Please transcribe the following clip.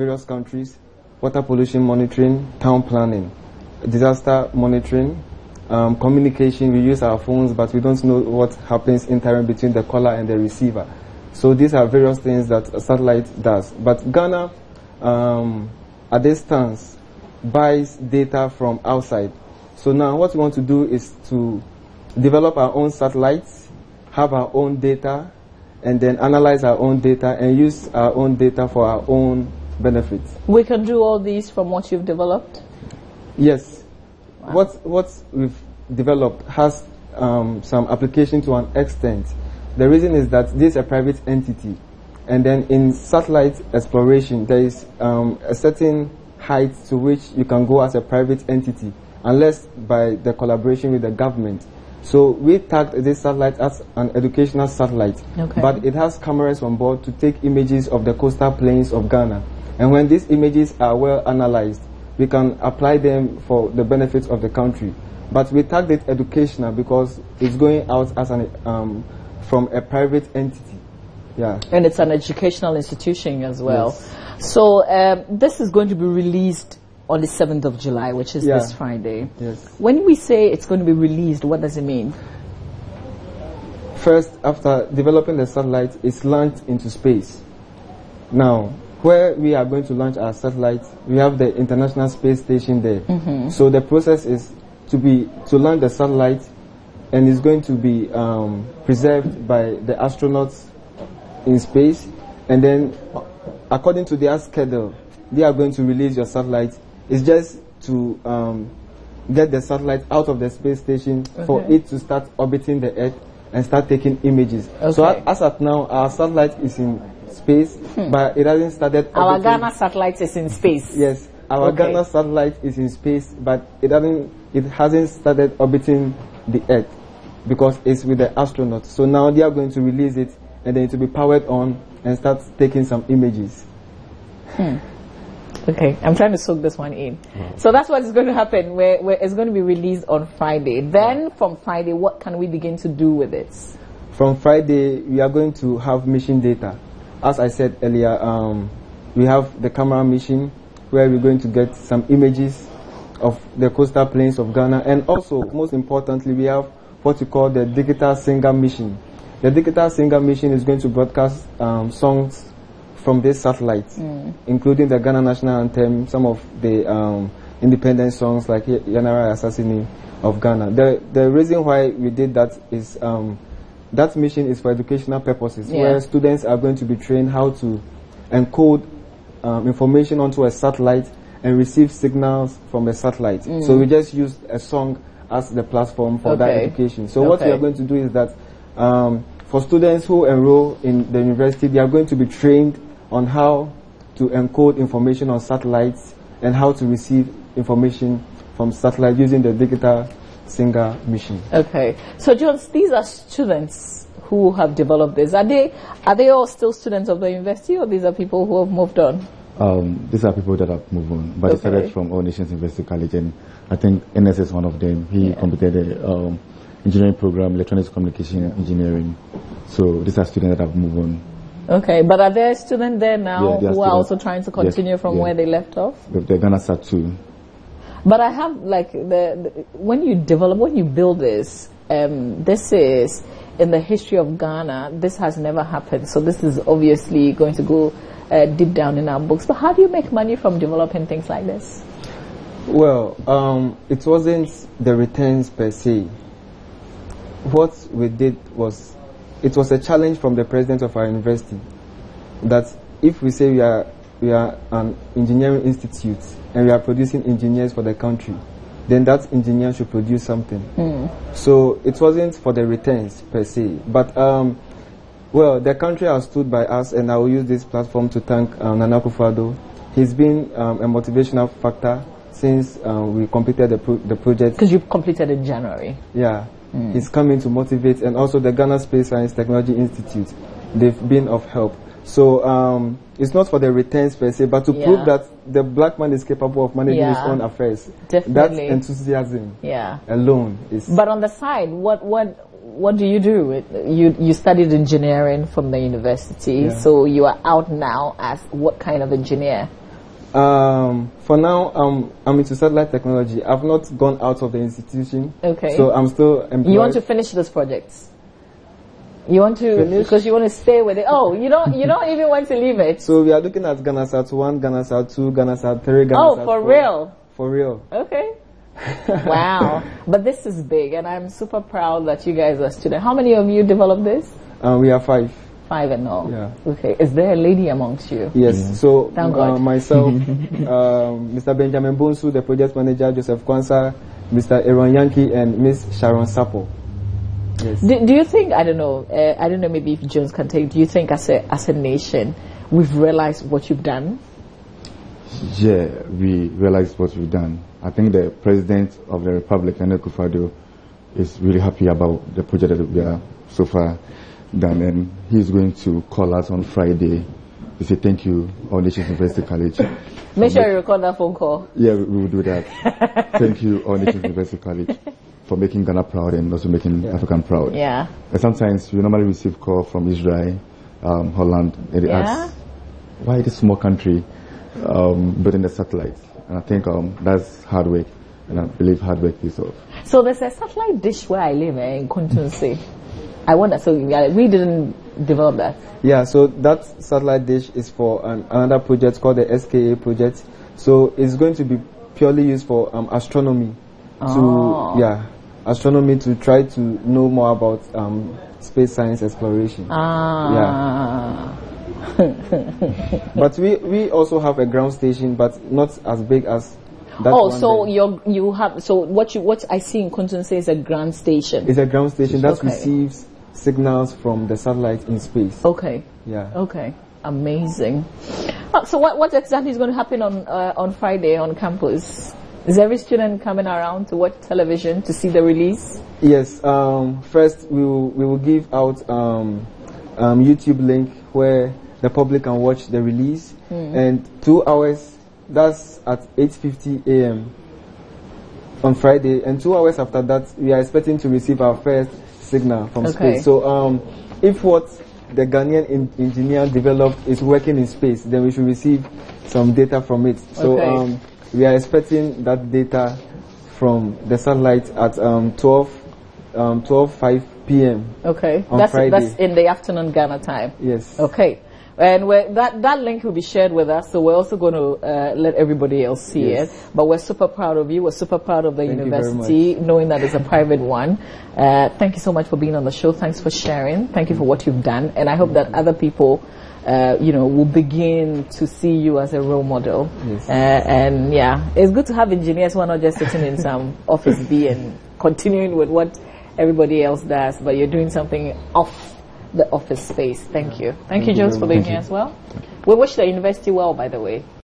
various countries, water pollution monitoring, town planning, disaster monitoring, communication. We use our phones, but we don't know what happens interim between the caller and the receiver. So these are various things that a satellite does. But Ghana, at this stance, buys data from outside. So now what we want to do is to develop our own satellites, have our own data, and then analyze our own data and use our own data for our own benefits. We can do all these from what you've developed? Yes. Wow. What we've developed has some application to an extent. The reason is that this is a private entity, and then in satellite exploration there is a certain height to which you can go as a private entity unless by the collaboration with the government. So we tagged this satellite as an educational satellite, but it has cameras on board to take images of the coastal plains of Ghana. And when these images are well analyzed, we can apply them for the benefits of the country. But we tagged it educational because it's going out as an from a private entity. Yeah. And it's an educational institution as well. Yes. So this is going to be released on the 7th of July, which is this Friday. Yes. When we say it's going to be released, what does it mean? First, after developing the satellite, it's launched into space. Now, where we are going to launch our satellite, we have the International Space Station there. So the process is to launch the satellite, and it's going to be preserved by the astronauts in space, and then according to their schedule, they are going to release your satellite. It's just to get the satellite out of the space station for it to start orbiting the Earth and start taking images. So as of now, our satellite is in space, but it hasn't started orbiting. Our Ghana satellite is in space. Yes, our Ghana satellite is in space, but it hasn't started orbiting the Earth because it's with the astronauts. So now they are going to release it, and then it will be powered on and start taking some images. Okay, I'm trying to soak this one in. So that's what is going to happen, where it's going to be released on Friday. Then from Friday, what can we begin to do with it? From Friday, we are going to have mission data. As I said earlier, we have the camera mission, where we're going to get some images of the coastal plains of Ghana. And also, most importantly, we have what we call the digital singer mission. The digital singer mission is going to broadcast songs from this satellite, including the Ghana National Anthem, some of the independent songs like Yanara Assassini of Ghana. The reason why we did that is that mission is for educational purposes, where students are going to be trained how to encode information onto a satellite and receive signals from the satellite. So we just used a song as the platform for that education. So what we are going to do is that for students who enroll in the university, they are going to be trained on how to encode information on satellites and how to receive information from satellite using the digital singer mission. Okay. So Jones, these are students who have developed this. Are they all still students of the university, or these are people who have moved on? These are people that have moved on, but they started from All Nations University College, and I think NS is one of them. He completed the engineering program, electronics communication engineering. So these are students that have moved on. Okay, but are there students there now who are also trying to continue from where they left off? They're gonna start too. But I have when you build this, this is in the history of Ghana. This has never happened, so this is obviously going to go deep down in our books. But how do you make money from developing things like this? Well, it wasn't the returns per se. What we did was, it was a challenge from the president of our university that if we say we are an engineering institute and we are producing engineers for the country, then that engineer should produce something. So it wasn't for the returns per se, but well, the country has stood by us, and I will use this platform to thank Nana Akufo-Addo. He's been a motivational factor since we completed the project. Because you completed in January. Yeah. He's coming to motivate, and also the Ghana Space Science Technology Institute. They've been of help. So it's not for the returns per se, but to prove that the black man is capable of managing his own affairs. Definitely. That enthusiasm alone is. But on the side, what do? You studied engineering from the university, so you are out now as what kind of engineer? For now, I'm into satellite technology. I've not gone out of the institution. Okay. So I'm still employed. You want to finish this project? You want to finish? Because you want to stay with it. Oh, you don't even want to leave it. So we are looking at GhanaSat 1, GhanaSat 2, GhanaSat 3, GhanaSat 4. Oh, for real? For real. Okay. Wow. But this is big, and I'm super proud that you guys are students. How many of you developed this? We are 5. 5 and all. Yeah. Okay. Is there a lady amongst you? Yes. Yeah. So Thank God. myself, Mr. Benjamin Bonsu, the project manager, Joseph Kwanzaa, Mr. Aaron Yankee, and Miss Sharon Sapo. Yes. Do you think, I don't know, maybe if Jones can take, do you think as a nation, we've realized what you've done? Yeah, we realized what we've done. I think the President of the Republic, Nana Akufo-Addo, is really happy about the project that we are so far done, and he's going to call us on Friday to say thank you, All Nations University College. Make sure you record that phone call. Yeah, we will do that. Thank you, All Nations University College, for making Ghana proud and also making African proud. Yeah. And sometimes we normally receive call from Israel, Holland, and they ask, why this small country building the satellites? And I think that's hard work, and I believe hard work is off. So there's a satellite dish where I live in Kuntunsi. I wonder, so we didn't develop that. Yeah, so that satellite dish is for another project called the SKA project. So it's going to be purely used for astronomy. Astronomy to try to know more about space science exploration. Yeah. But we also have a ground station, but not as big as that. Oh, so you have, so what I see in Kuntunsi is a ground station. It's a ground station that receives signals from the satellite in space. Okay. Yeah. Okay. Amazing. So what exactly is going to happen on Friday on campus? Is every student coming around to watch television to see the release? Yes. First, we will give out YouTube link where the public can watch the release, and 2 hours. That's at 8:50 a.m. on Friday, and 2 hours after that, we are expecting to receive our first signal from space. So, if what the Ghanaian engineer developed is working in space, then we should receive some data from it. So, we are expecting that data from the satellite at 12:05 p.m. Okay, on Friday. That's in the afternoon Ghana time. Yes. Okay. And that link will be shared with us, so we're also going to let everybody else see it. But we're super proud of you. We're super proud of the university, knowing that it's a private one. Thank you so much for being on the show. Thanks for sharing. Thank you for what you've done. And I hope that other people, will begin to see you as a role model. Yes. And yeah, it's good to have engineers who are not just sitting in some office B and continuing with what everybody else does, but you're doing something off the office space. Thank you. Thank you, Jones, for being here as well. We wish the university well, by the way.